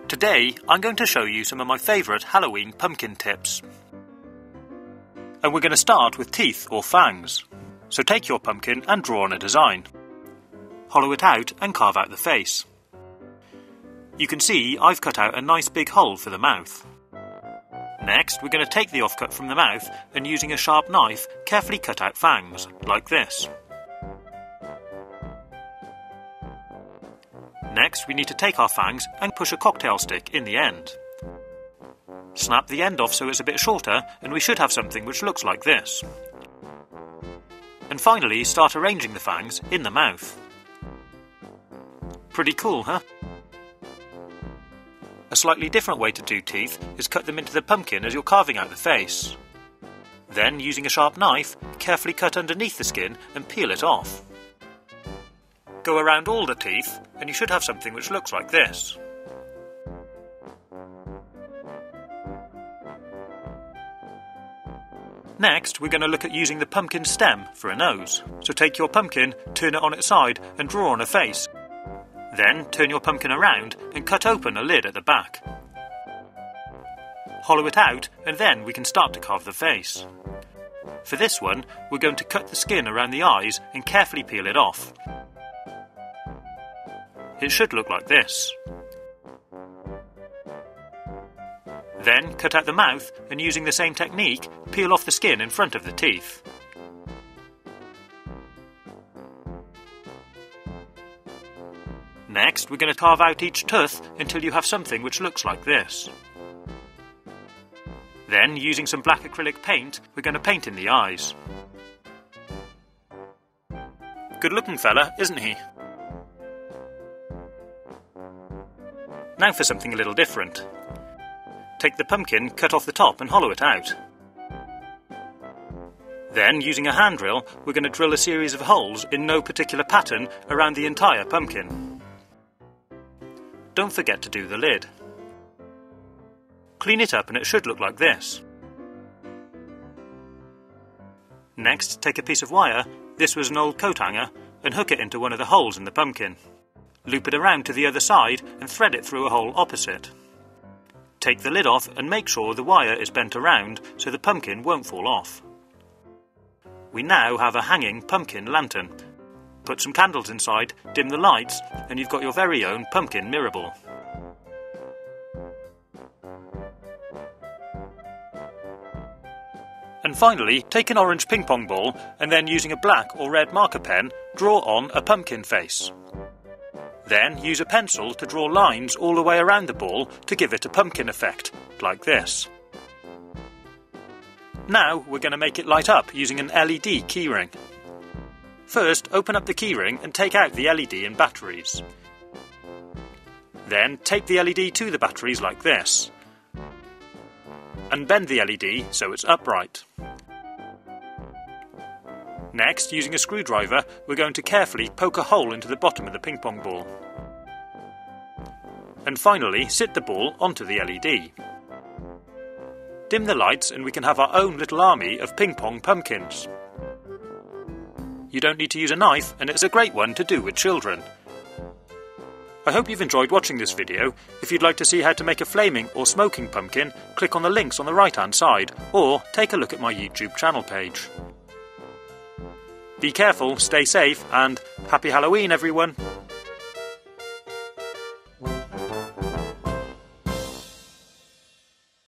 Today I'm going to show you some of my favourite Halloween pumpkin tips. And we're going to start with teeth or fangs. So take your pumpkin and draw on a design. Hollow it out and carve out the face. You can see I've cut out a nice big hole for the mouth. Next, we're going to take the offcut from the mouth and using a sharp knife, carefully cut out fangs, like this. Next, we need to take our fangs and push a cocktail stick in the end. Snap the end off so it's a bit shorter and we should have something which looks like this. And finally, start arranging the fangs in the mouth. Pretty cool, huh? A slightly different way to do teeth is cut them into the pumpkin as you're carving out the face. Then, using a sharp knife, carefully cut underneath the skin and peel it off. Go around all the teeth and you should have something which looks like this. Next, we're going to look at using the pumpkin stem for a nose. So take your pumpkin, turn it on its side and draw on a face. Then, turn your pumpkin around and cut open a lid at the back. Hollow it out and then we can start to carve the face. For this one, we're going to cut the skin around the eyes and carefully peel it off. It should look like this. Then, cut out the mouth and using the same technique, peel off the skin in front of the teeth. Next, we're going to carve out each tooth until you have something which looks like this. Then, using some black acrylic paint, we're going to paint in the eyes. Good looking fella, isn't he? Now for something a little different. Take the pumpkin, cut off the top and hollow it out. Then, using a hand drill, we're going to drill a series of holes in no particular pattern around the entire pumpkin. Don't forget to do the lid. Clean it up and it should look like this. Next, take a piece of wire, this was an old coat hanger, and hook it into one of the holes in the pumpkin. Loop it around to the other side and thread it through a hole opposite. Take the lid off and make sure the wire is bent around so the pumpkin won't fall off. We now have a hanging pumpkin lantern. Put some candles inside, dim the lights, and you've got your very own pumpkin mirror ball. And finally, take an orange ping pong ball and then using a black or red marker pen, draw on a pumpkin face. Then use a pencil to draw lines all the way around the ball to give it a pumpkin effect, like this. Now we're going to make it light up using an LED keyring. First, open up the keyring and take out the LED and batteries. Then, tape the LED to the batteries like this. And bend the LED so it's upright. Next, using a screwdriver, we're going to carefully poke a hole into the bottom of the ping pong ball. And finally, sit the ball onto the LED. Dim the lights and we can have our own little army of ping pong pumpkins. You don't need to use a knife, and it's a great one to do with children. I hope you've enjoyed watching this video. If you'd like to see how to make a flaming or smoking pumpkin, click on the links on the right-hand side, or take a look at my YouTube channel page. Be careful, stay safe, and Happy Halloween, everyone!